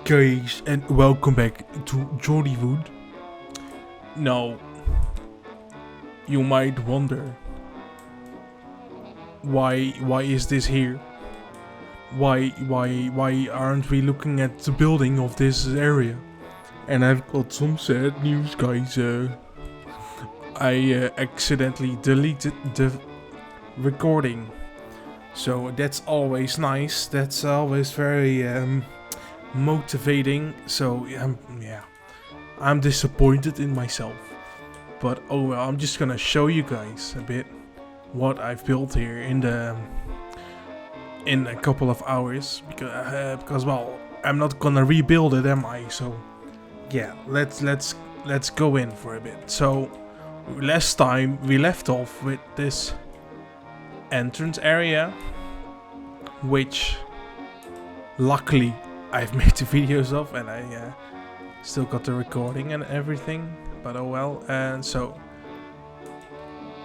guys, and welcome back to Jollywood. Now, you might wonder, why is this here? Why aren't we looking at the building of this area? And I've got some sad news, guys. I accidentally deleted the recording. So that's always nice. That's always very motivating. So yeah, I'm disappointed in myself. But oh well, I'm just gonna show you guys a bit what I've built here in a couple of hours. Because well, I'm not gonna rebuild it, am I? So yeah, let's go in for a bit. So last time we left off with this entrance area, which luckily I've made the videos of, and I still got the recording and everything, but oh well. And so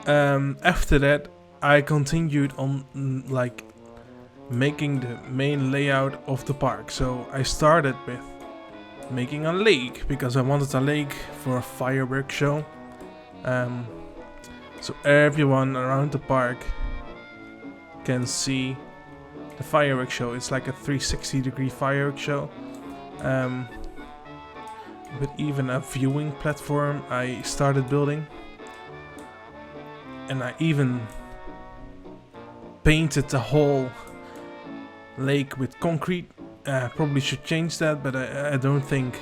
after that I continued on like making the main layout of the park. So I started with making a lake because I wanted a lake for a fireworks show. So everyone around the park can see the fireworks show. It's like a 360-degree fireworks show, with even a viewing platform I started building, and I even painted the whole lake with concrete. Probably should change that, but I don't think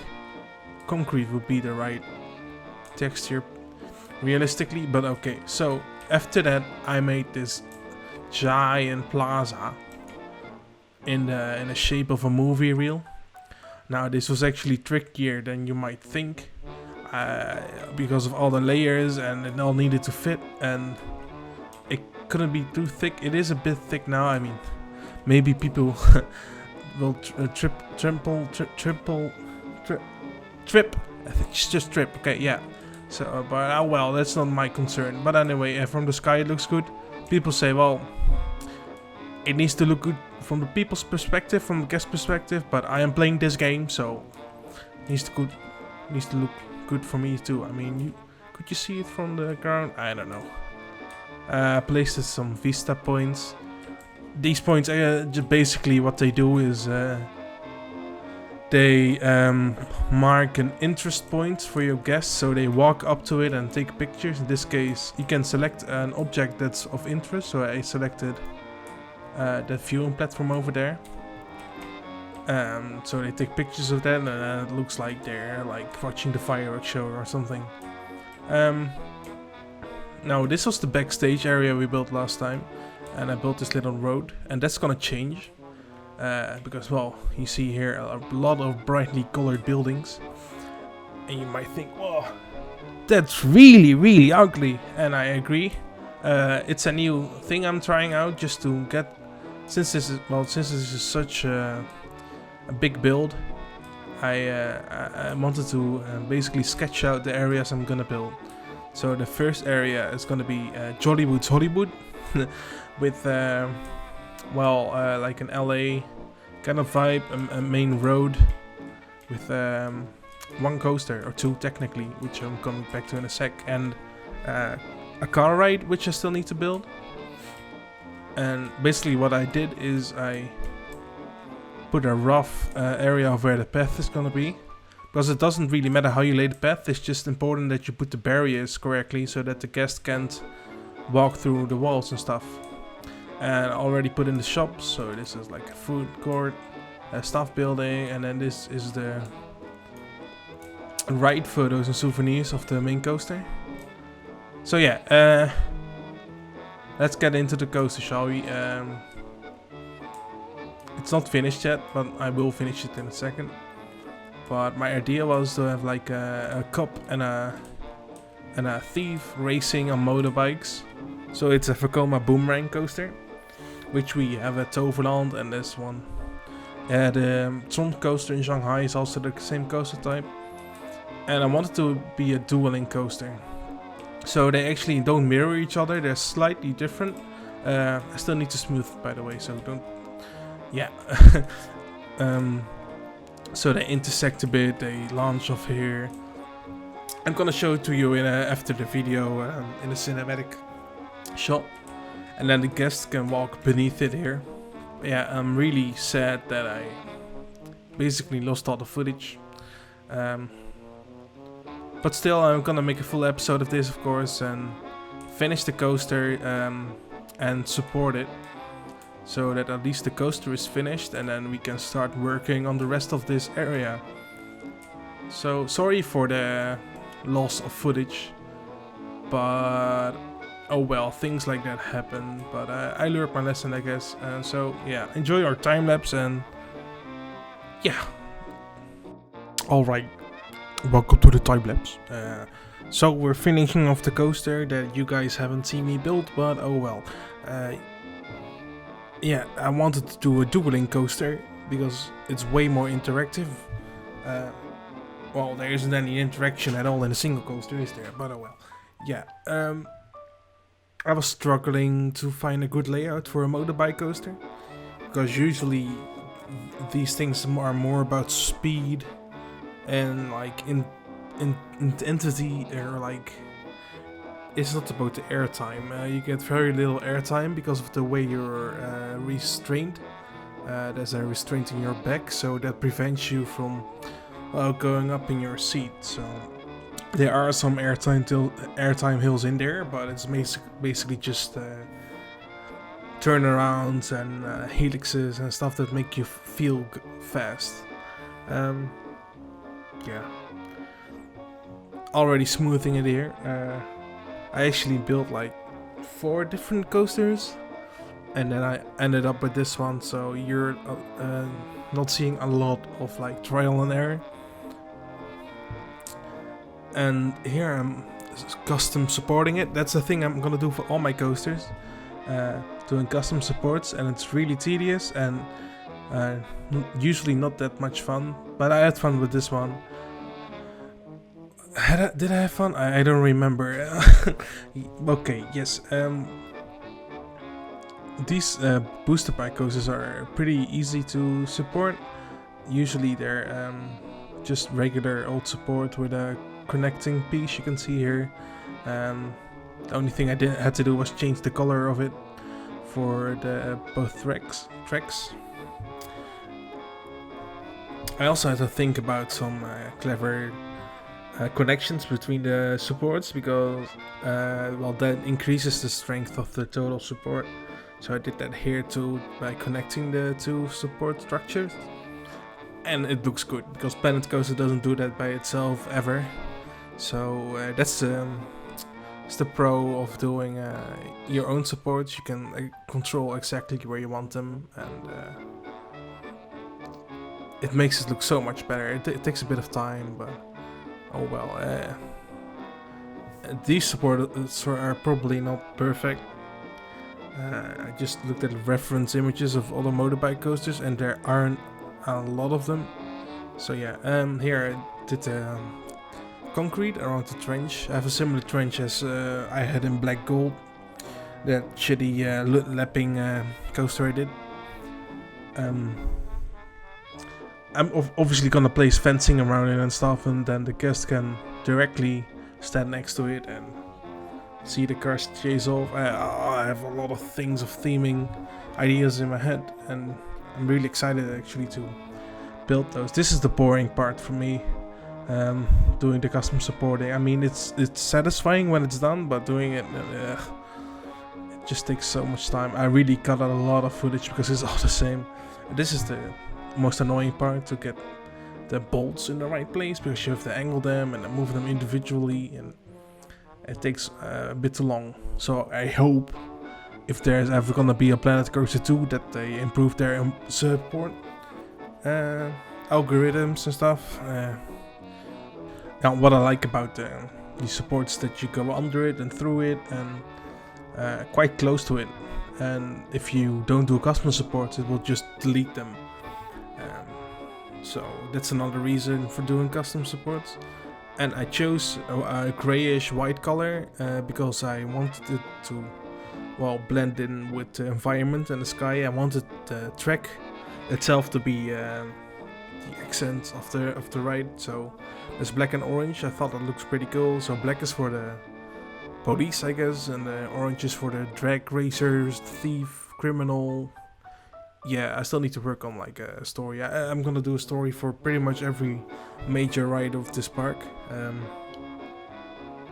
concrete would be the right texture realistically, but okay. So after that I made this giant plaza in the shape of a movie reel. Now this was actually trickier than you might think, because of all the layers, and it all needed to fit, and it couldn't be too thick. It is a bit thick now. I mean, maybe people will trip. It's just trip. Okay, yeah. So, but well, that's not my concern. But anyway, from the sky it looks good. People say, well, it needs to look good from the people's perspective, from the guest perspective. But I am playing this game, so it needs to look good for me too. I mean, could you see it from the ground? I don't know. Placed some vista points. These points, just basically what they do is they mark an interest point for your guests, so they walk up to it and take pictures. In this case, you can select an object that's of interest, so I selected the viewing platform over there. So they take pictures of that, and it looks like they're like watching the fireworks show or something. Now this was the backstage area we built last time, and I built this little road, and that's gonna change. Because, well, you see here a lot of brightly colored buildings, and you might think, whoa, that's really ugly, and I agree. It's a new thing I'm trying out just to get, since this is such a big build, I wanted to basically sketch out the areas I'm gonna build. So the first area is gonna be Jollywood's Hollywood, with like an LA kind of vibe, a main road with one coaster, or two technically, which I'm coming back to in a sec, and a car ride, which I still need to build. And basically what I did is I put a rough area of where the path is gonna be, because it doesn't really matter how you lay the path, it's just important that you put the barriers correctly so that the guest can't walk through the walls and stuff. And I already put in the shops, so this is like a food court, a staff building, and then this is the ride photos and souvenirs of the main coaster. So yeah, let's get into the coaster, shall we? It's not finished yet, but I will finish it in a second. But my idea was to have like a cop and a thief racing on motorbikes. So it's a Vekoma boomerang coaster, which we have at Toverland, and this one. The Tron coaster in Shanghai is also the same coaster type. And I wanted to be a dueling coaster. So they actually don't mirror each other, they're slightly different. I still need to smooth, by the way, so don't... Yeah. So they intersect a bit, they launch off here. I'm gonna show it to you after the video in a cinematic shot. And then the guests can walk beneath it here. Yeah, I'm really sad that I basically lost all the footage. But still, I'm gonna make a full episode of this, of course, and finish the coaster and support it. So that at least the coaster is finished, and then we can start working on the rest of this area. So sorry for the loss of footage, but oh well, things like that happen. But I learned my lesson, I guess. So yeah, enjoy our time lapse, and yeah. Alright, welcome to the time lapse. So we're finishing off the coaster that you guys haven't seen me build, but oh well. Yeah, I wanted to do a dueling coaster because it's way more interactive. Well, there isn't any interaction at all in a single coaster, is there? But oh well. Yeah, I was struggling to find a good layout for a motorbike coaster, because usually these things are more about speed and like intensity, or like it's not about the airtime. You get very little airtime because of the way you're restrained. There's a restraint in your back, so that prevents you from going up in your seat. So there are some airtime hills in there, but it's basically just turnarounds and helixes and stuff that make you feel fast. Yeah. Already smoothing it here. I actually built like 4 different coasters, and then I ended up with this one, so you're not seeing a lot of like trial and error. And here I'm custom supporting it. That's the thing I'm gonna do for all my coasters, doing custom supports, and it's really tedious and usually not that much fun, but I had fun with this one. Did I have fun? I don't remember. Okay, yes. These booster bike coasters are pretty easy to support. Usually they're just regular old support with a connecting piece, you can see here. The only thing I had to do was change the color of it for the both tracks. I also had to think about some clever connections between the supports, because well, that increases the strength of the total support. So I did that here too, by connecting the 2 support structures, and it looks good because Planet Coaster doesn't do that by itself ever. So that's the pro of doing your own supports. You can control exactly where you want them, and it makes it look so much better. It takes a bit of time, but oh well. These supports are probably not perfect. I just looked at reference images of other motorbike coasters, and there aren't a lot of them. So yeah, here I did concrete around the trench. I have a similar trench as I had in Black Gold, that shitty lapping coaster I did. I'm obviously gonna place fencing around it and stuff, and then the guest can directly stand next to it and see the cars chase off. I have a lot of things of theming ideas in my head, and I'm really excited actually to build those. This is the boring part for me, doing the custom supporting. I mean, it's satisfying when it's done, but doing it, it just takes so much time. I really cut out a lot of footage because it's all the same. This is the most annoying part, to get the bolts in the right place, because you have to angle them and move them individually, and it takes a bit too long. So I hope, if there's ever gonna be a Planet Coaster 2, that they improve their support algorithms and stuff. Now, what I like about these supports, that you go under it and through it and quite close to it, and if you don't do custom supports, it will just delete them. So that's another reason for doing custom supports. And I chose a grayish white color because I wanted it to, well, blend in with the environment and the sky. I wanted the track itself to be accents of the ride. So there's black and orange. I thought that looks pretty cool. So black is for the police, I guess, and the orange is for the drag racers, thief, criminal. Yeah, I still need to work on like a story. I'm gonna do a story for pretty much every major ride of this park.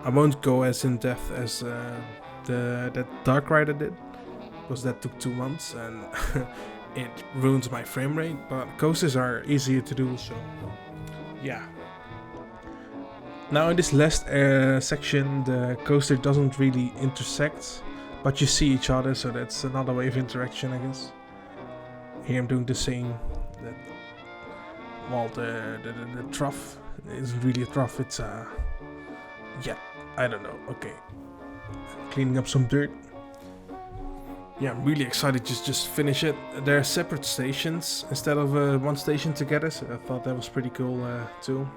I won't go as in depth as that dark ride I did, because that took 2 months and it ruins my frame rate. But coasters are easier to do, so yeah. Now in this last section, the coaster doesn't really intersect, but you see each other, so that's another way of interaction, I guess. Here I'm doing the same. That, well, the trough isn't really a trough. It's yeah, I don't know. Okay, cleaning up some dirt. Yeah, I'm really excited to just finish it. They're separate stations instead of one station together, so I thought that was pretty cool too.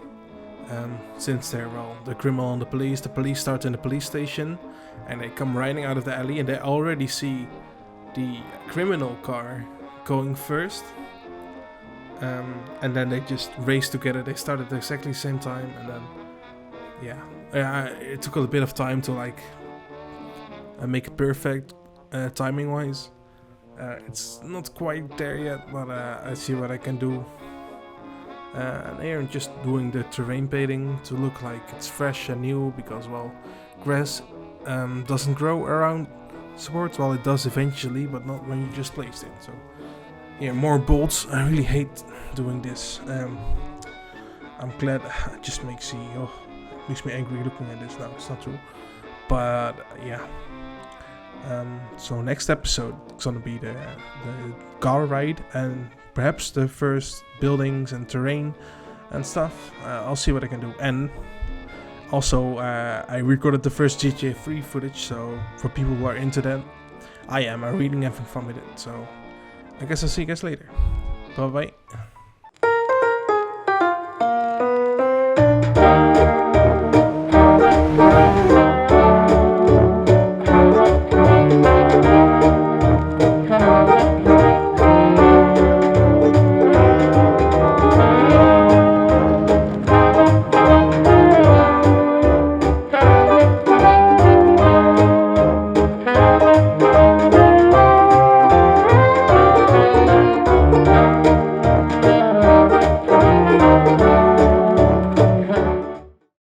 Since they're, well, the criminal and the police start in the police station and they come riding out of the alley and they already see the criminal car going first, and then they just race together. They start at exactly the same time, and then yeah, it took a bit of time to like make it perfect timing wise. It's not quite there yet, but I see what I can do. And here I'm just doing the terrain painting to look like it's fresh and new, because, well, grass doesn't grow around sports. Well, it does eventually, but not when you just placed it. So yeah, more bolts. I really hate doing this. I'm glad it just makes me angry looking at this now. It's not true, but yeah. So next episode is gonna be the car ride and perhaps the first buildings and terrain and stuff. I'll see what I can do. And also, I recorded the first GTA 3 footage, so for people who are into that, I'm really having fun with it. So I guess I'll see you guys later. Bye bye.